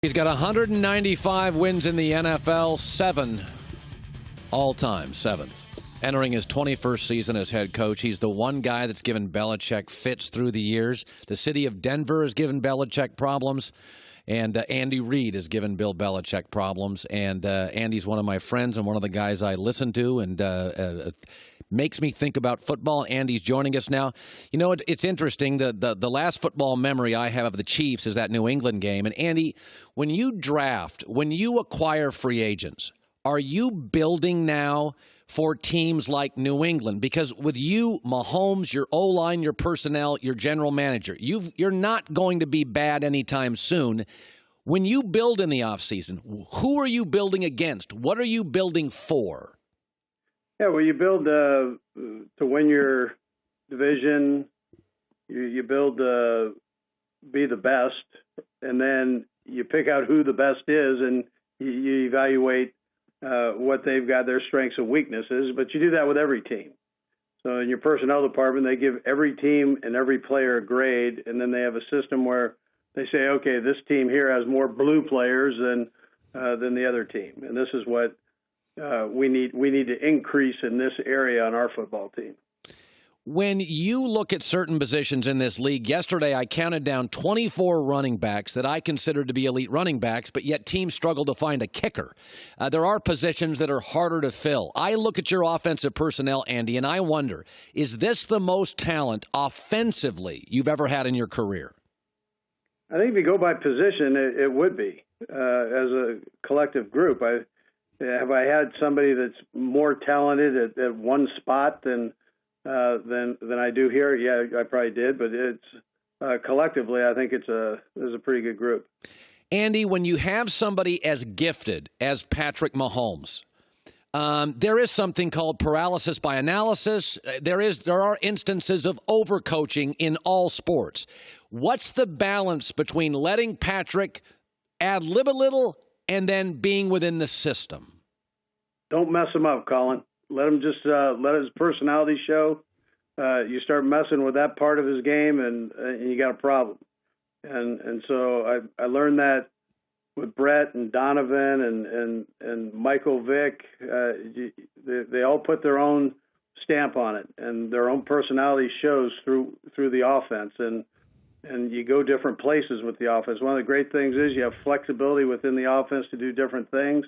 He's got 195 wins in the NFL, 7 all-time, 7th. Entering his 21st season as head coach, he's the one guy that's given Belichick fits through the years. The city of Denver has given Belichick problems, and Andy Reid has given Bill Belichick problems. And Andy's one of my friends and one of the guys I listen to and makes me think about football. Andy's joining us now. You know, it's interesting. The last football memory I have of the Chiefs is that New England game. And, Andy, when you draft, when you acquire free agents, are you building now for teams like New England? Because with you, Mahomes, your O-line, your personnel, your general manager, you're not going to be bad anytime soon. When you build in the offseason, who are you building against? What are you building for? Yeah, well, you build to win your division. You build to be the best, and then you pick out who the best is, and you evaluate what they've got, their strengths and weaknesses. But you do that with every team. So in your personnel department, they give every team and every player a grade, and then they have a system where they say, okay, this team here has more blue players than the other team, and this is what we need to increase in this area on our football team. When you look at certain positions in this league, yesterday I counted down 24 running backs that I consider to be elite running backs, but yet teams struggle to find a kicker. There are positions that are harder to fill. I look at your offensive personnel, Andy, and I wonder, is this the most talent offensively you've ever had in your career? I think if you go by position, it would be. As a collective group, have I had somebody that's more talented at one spot than I do here? Yeah, I probably did, but it's collectively, I think it's a pretty good group. Andy, when you have somebody as gifted as Patrick Mahomes, there is something called paralysis by analysis. There are instances of overcoaching in all sports. What's the balance between letting Patrick ad-lib a little and then being within the system? Don't mess him up, Colin. Let him just let his personality show. You start messing with that part of his game, and you got a problem. And so I learned that with Brett and Donovan and Michael Vick. They all put their own stamp on it, and their own personality shows through the offense. And you go different places with the offense. One of the great things is you have flexibility within the offense to do different things.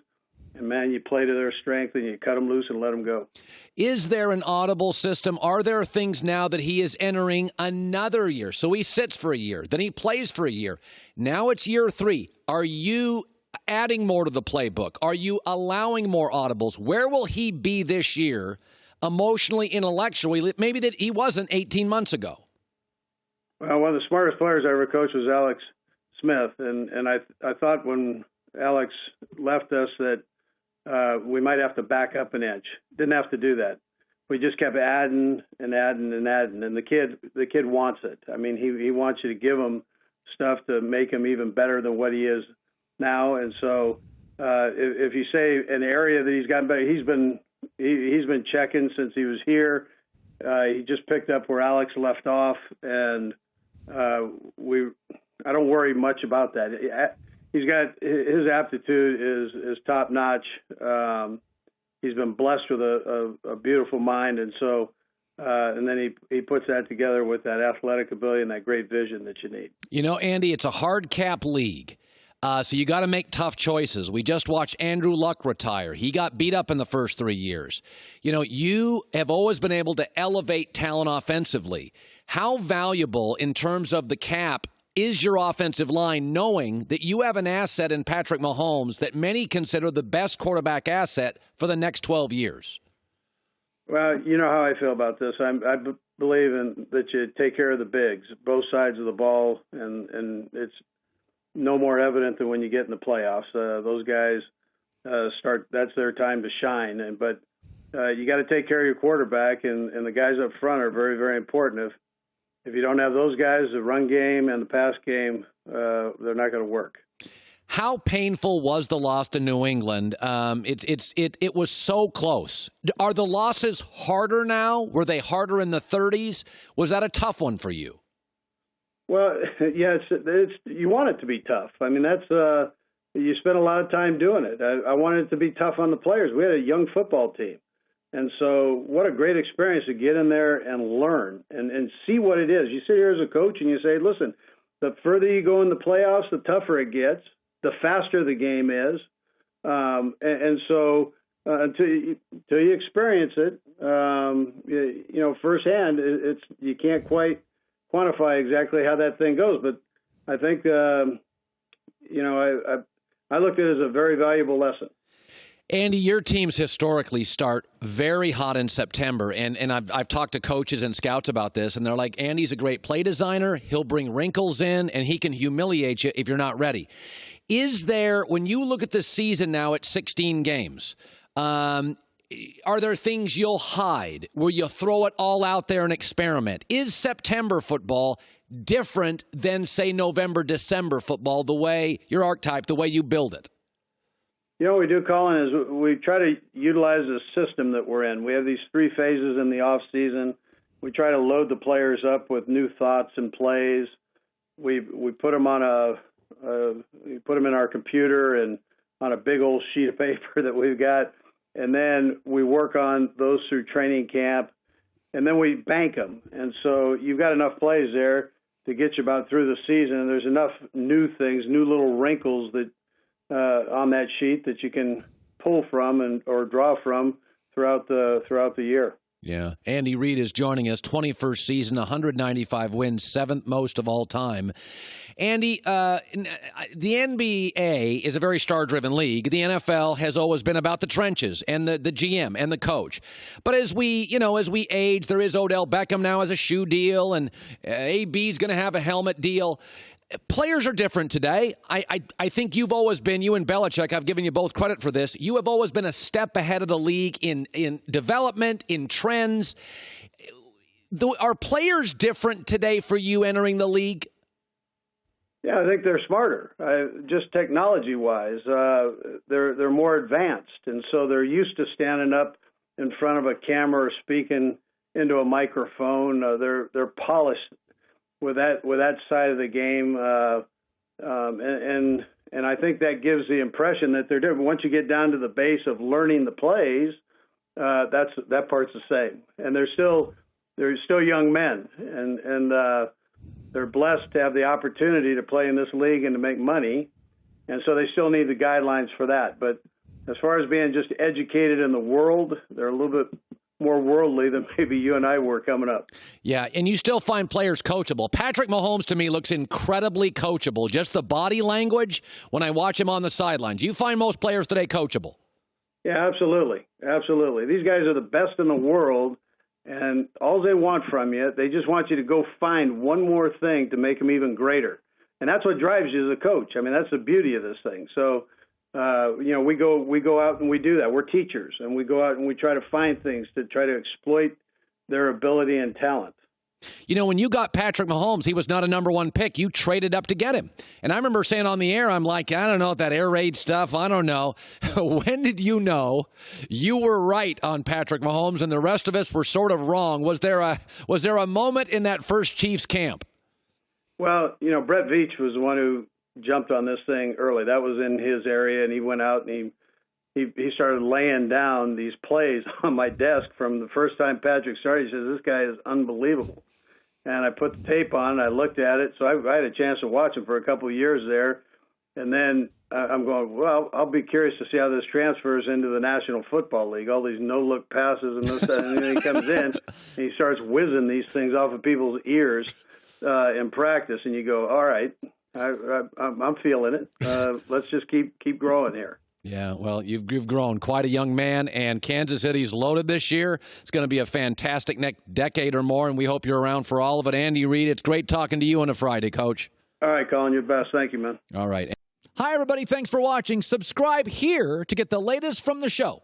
And, man, you play to their strength and you cut them loose and let them go. Is there an audible system? Are there things now that he is entering another year? So he sits for a year, then he plays for a year. Now it's year 3. Are you adding more to the playbook? Are you allowing more audibles? Where will he be this year emotionally, intellectually, maybe that he wasn't 18 months ago? Well, one of the smartest players I ever coached was Alex Smith. And I thought when Alex left us that we might have to back up an inch. Didn't have to do that. We just kept adding and adding and adding. And the kid wants it. I mean, he wants you to give him stuff to make him even better than what he is now. And so if you say an area that he's gotten better, he's been checking since he was here. He just picked up where Alex left off, and I don't worry much about that. He's got his aptitude is top notch. He's been blessed with a beautiful mind, and so and then he puts that together with that athletic ability and that great vision that you need. You know, Andy, it's a hard cap league. So you got to make tough choices. We just watched Andrew Luck retire. He got beat up in the first 3 years. You know, you have always been able to elevate talent offensively. How valuable in terms of the cap is your offensive line, knowing that you have an asset in Patrick Mahomes that many consider the best quarterback asset for the next 12 years? Well, you know how I feel about this. I believe that you take care of the bigs, both sides of the ball, and it's no more evident than when you get in the playoffs. Those guys that's their time to shine. But you got to take care of your quarterback, and the guys up front are very, very important. If you don't have those guys, the run game and the pass game, they're not going to work. How painful was the loss to New England? It was so close. Are the losses harder now? Were they harder in the 30s? Was that a tough one for you? Well, yeah, it's you want it to be tough. I mean, that's you spend a lot of time doing it. I wanted it to be tough on the players. We had a young football team. And so what a great experience to get in there and learn and see what it is. You sit here as a coach and you say, listen, the further you go in the playoffs, the tougher it gets, the faster the game is. So until you experience it, firsthand, you can't quite quantify exactly how that thing goes. But I think, I looked at it as a very valuable lesson. Andy, your teams historically start very hot in September, and I've talked to coaches and scouts about this, and they're like, Andy's a great play designer. He'll bring wrinkles in, and he can humiliate you if you're not ready. Is there, when you look at the season now at 16 games, are there things you'll hide? Will you throw it all out there and experiment? Is September football different than, say, November, December football, the way, your archetype, the way you build it? What we do, Colin, is we try to utilize the system that we're in. We have these 3 phases in the off season. We try to load the players up with new thoughts and plays. We put them on we put them in our computer and on a big old sheet of paper that we've got, and then we work on those through training camp, and then we bank them. And so you've got enough plays there to get you about through the season. And there's enough new things, new little wrinkles that on that sheet that you can pull from or draw from throughout the year. Yeah. Andy Reid is joining us, 21st season, 195 wins, 7th most of all time. Andy, the NBA is a very star-driven league. The NFL has always been about the trenches and the GM and the coach. But as we age, there is Odell Beckham now as a shoe deal, and AB's going to have a helmet deal. Players are different today. I think you've always been, you and Belichick, I've given you both credit for this. You have always been a step ahead of the league in development, in trends. Are players different today for you entering the league? Yeah, I think they're smarter. Just technology-wise, they're more advanced, and so they're used to standing up in front of a camera or speaking into a microphone. They're polished with that side of the game, and I think that gives the impression that they're different. Once you get down to the base of learning the plays, that part's the same. And they're still young men, and they're blessed to have the opportunity to play in this league and to make money, and so they still need the guidelines for that. But as far as being just educated in the world, they're a little bit more worldly than maybe you and I were coming up. Yeah, and you still find players coachable. Patrick Mahomes, to me, looks incredibly coachable. Just the body language when I watch him on the sidelines. You find most players today coachable? Yeah, absolutely. Absolutely. These guys are the best in the world, and all they want from you, they just want you to go find one more thing to make them even greater. And that's what drives you as a coach. I mean, that's the beauty of this thing. So, we go out and we do that. We're teachers, and we go out and we try to find things to try to exploit their ability and talent. When you got Patrick Mahomes, he was not a number 1 pick. You traded up to get him. And I remember saying on the air, I'm like, I don't know, that air raid stuff, I don't know. When did you know you were right on Patrick Mahomes and the rest of us were sort of wrong? Was there a moment in that first Chiefs camp? Well, Brett Veach was the one who jumped on this thing early. That was in his area, and he went out and he started laying down these plays on my desk from the first time Patrick started. He says, this guy is unbelievable. And I put the tape on, and I looked at it. So I had a chance to watch him for a couple of years there. And then I'm going, well, I'll be curious to see how this transfers into the National Football League, all these no-look passes and this, that. And then he comes in, and he starts whizzing these things off of people's ears in practice. And you go, all right, I'm feeling it. Let's just keep growing here. Yeah, well, you've grown quite a young man, and Kansas City's loaded this year. It's going to be a fantastic next decade or more, and we hope you're around for all of it. Andy Reid, it's great talking to you on a Friday, Coach. All right, Colin, you're best. Thank you, man. All right. Hi, everybody. Thanks for watching. Subscribe here to get the latest from the show.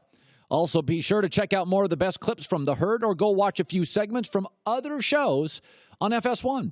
Also, be sure to check out more of the best clips from The Herd or go watch a few segments from other shows on FS1.